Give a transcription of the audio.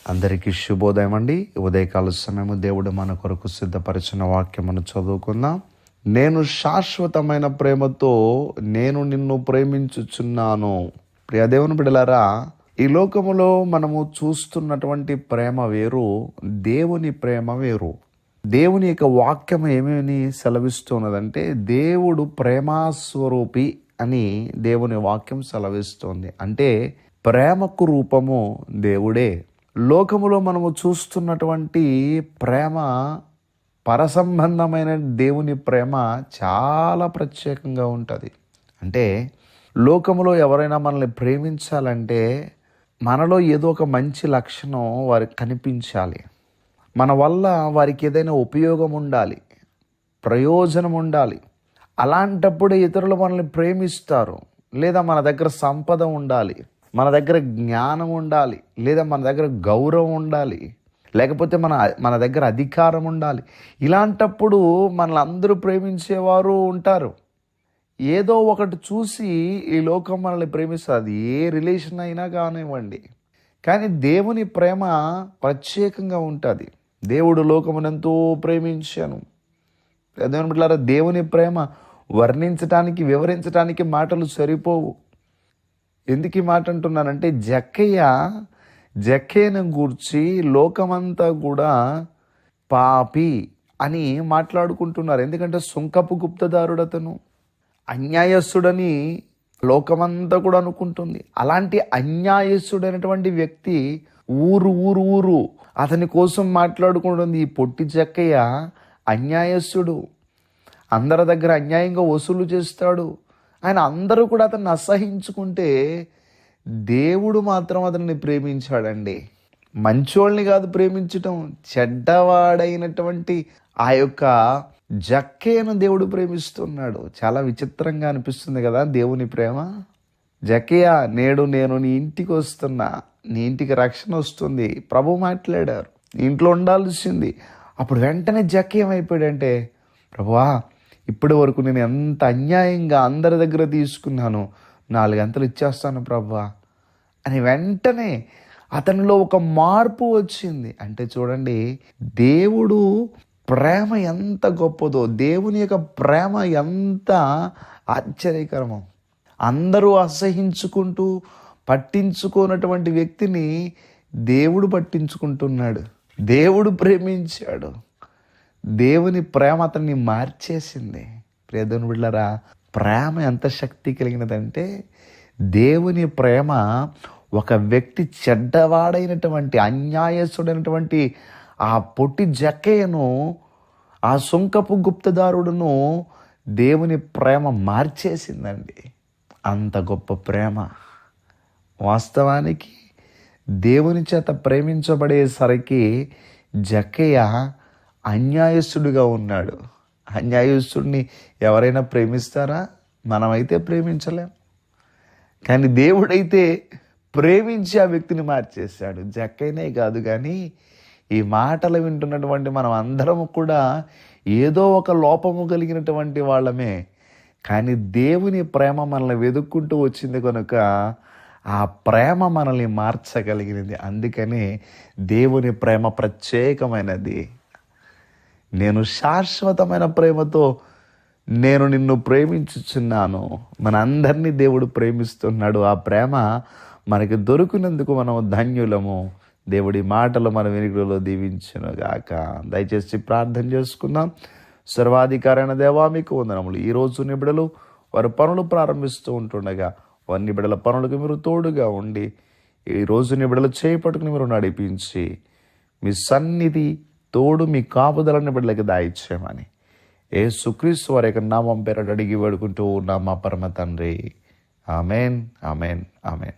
అందరికీ శుభోదయం అండి. ఉదయకాల సమయము దేవుడు మన కొరకు సిద్ధపరిచిన వాక్యమును చదువుకుందాం. నేను శాశ్వతమైన ప్రేమతో నేను నిన్ను ప్రేమించుచున్నాను. ప్రియ దేవుని బిడ్డలారా, ఈ లోకములో మనము చూస్తున్నటువంటి ప్రేమ వేరు, దేవుని ప్రేమ వేరు. దేవుని యొక్క వాక్యం ఏమేమి సెలవిస్తున్నదంటే, దేవుడు ప్రేమాస్వరూపి అని దేవుని వాక్యం సెలవిస్తోంది. అంటే ప్రేమకు రూపము దేవుడే. లోకములో మనము చూస్తున్నటువంటి ప్రేమ, పరసంబంధమైన దేవుని ప్రేమ చాలా ప్రత్యేకంగా ఉంటుంది. అంటే లోకములో ఎవరైనా మనల్ని ప్రేమించాలంటే మనలో ఏదో ఒక మంచి లక్షణం వారికి కనిపించాలి. మన వల్ల వారికి ఏదైనా ఉపయోగం ఉండాలి, ప్రయోజనం ఉండాలి. అలాంటప్పుడు ఇతరులు మనల్ని ప్రేమిస్తారు. లేదా మన దగ్గర సంపద ఉండాలి, మన దగ్గర జ్ఞానం ఉండాలి, లేదా మన దగ్గర గౌరవం ఉండాలి, లేకపోతే మన దగ్గర అధికారం ఉండాలి. ఇలాంటప్పుడు మనల్ని అందరూ ప్రేమించేవారు ఉంటారు. ఏదో ఒకటి చూసి ఈ లోకం మనల్ని ప్రేమిస్తుంది, ఏ రిలేషన్ అయినా కానివ్వండి. కానీ దేవుని ప్రేమ ప్రత్యేకంగా ఉంటుంది. దేవుడు లోకమునెంతో ప్రేమించాను. దేవుని బిడ్డలారా, దేవుని ప్రేమ వర్ణించటానికి, వివరించటానికి మాటలు సరిపోవు. ఎందుకు ఈ మాట అంటున్నానంటే, జక్కయ్యను గూర్చి లోకమంతా కూడా పాపి అని మాట్లాడుకుంటున్నారు. ఎందుకంటే సుంకపు గుప్తదారుడు, అతను అన్యాయస్తుడని లోకమంతా కూడా అనుకుంటుంది. అలాంటి అన్యాయస్తుడైనటువంటి వ్యక్తి ఊరు అతని కోసం మాట్లాడుకుంటుంది. ఈ పొట్టి జక్కయ్య అన్యాయస్తుడు, అందరి దగ్గర అన్యాయంగా వసూలు చేస్తాడు. ఆయన అందరూ కూడా అతన్ని అసహించుకుంటే దేవుడు మాత్రం అతన్ని ప్రేమించాడండి. మంచోళ్ళని కాదు ప్రేమించటం, చెడ్డవాడైనటువంటి ఆ యొక్క జక్కయ్యను దేవుడు ప్రేమిస్తున్నాడు. చాలా విచిత్రంగా అనిపిస్తుంది కదా దేవుని ప్రేమ. జక్కయ్య, నేడు నేను నీ ఇంటికి వస్తున్నా, నీ ఇంటికి రక్షణ వస్తుంది, ప్రభు మాట్లాడారు, నీ ఇంట్లో ఉండాల్సింది. అప్పుడు వెంటనే జక్కయ్య ఏమైపోయాడంటే, ప్రభువా, ఇప్పటి వరకు నేను ఎంత అన్యాయంగా అందరి దగ్గర తీసుకున్నాను, 4 గంటలు ఇచ్చేస్తాను ప్రభువా అని వెంటనే అతనిలో ఒక మార్పు వచ్చింది. అంటే చూడండి, దేవుడు ప్రేమ ఎంత గొప్పదో, దేవుని యొక్క ప్రేమ ఎంత ఆశ్చర్యకరమో. అందరూ అసహించుకుంటూ పట్టించుకోనటువంటి వ్యక్తిని దేవుడు పట్టించుకుంటున్నాడు. దేవుడు ప్రేమించాడు. దేవుని ప్రేమ అతన్ని మార్చేసింది. ప్రియ దేవుని బిడ్డలారా, ప్రేమ ఎంత శక్తి కలిగినదంటే, దేవుని ప్రేమ ఒక వ్యక్తి చెడ్డవాడైనటువంటి అన్యాయస్తుడైనటువంటి ఆ పొట్టి జక్కయ్యను, ఆ సుంకపు గుప్తదారుడును దేవుని ప్రేమ మార్చేసిందండి. అంత గొప్ప ప్రేమ. వాస్తవానికి దేవుని చేత ప్రేమించబడేసరికి జక్కయ్య అన్యాయస్తుడిగా ఉన్నాడు. అన్యాయస్తుడిని ఎవరైనా ప్రేమిస్తారా? మనమైతే ప్రేమించలేం. కానీ దేవుడైతే ప్రేమించి ఆ వ్యక్తిని మార్చేశాడు. జక్కయ్యనే కాదు కానీ ఈ మాటలు వింటున్నటువంటి మనం అందరం కూడా ఏదో ఒక లోపము కలిగినటువంటి వాళ్ళమే. కానీ దేవుని ప్రేమ మనల్ని వెతుక్కుంటూ వచ్చింది కనుక ఆ ప్రేమ మనల్ని మార్చగలిగినది. అందుకని దేవుని ప్రేమ ప్రత్యేకమైనది. నేను శాశ్వతమైన ప్రేమతో నేను నిన్ను ప్రేమించుచున్నాను. మన అందరినీ దేవుడు ప్రేమిస్తున్నాడు. ఆ ప్రేమ మనకి దొరికినందుకు మనం ధన్యులము. దేవుడి మాటలు మన వెనుకలో దీవించునుగాక. దయచేసి ప్రార్థన చేసుకుందాం. సర్వాధికారైన దేవా, మీకు వందనములు. ఈరోజు నిబిడలు వారి పనులు ప్రారంభిస్తూ ఉంటుండగా వారి నిబిడల పనులకు మీరు తోడుగా ఉండి, ఈరోజు నిబిడలు చేపట్టుకుని మీరు నడిపించి, మీ సన్నిధి తోడు, మీ కాపుదలని బిడ్డలకి దాయిచ్చామని యేసుక్రీస్తు వారి యొక్క నామం పేరట అడిగి వేడుకుంటూ ఉన్నాం మా పరమ తండ్రి. Amen, amen, amen.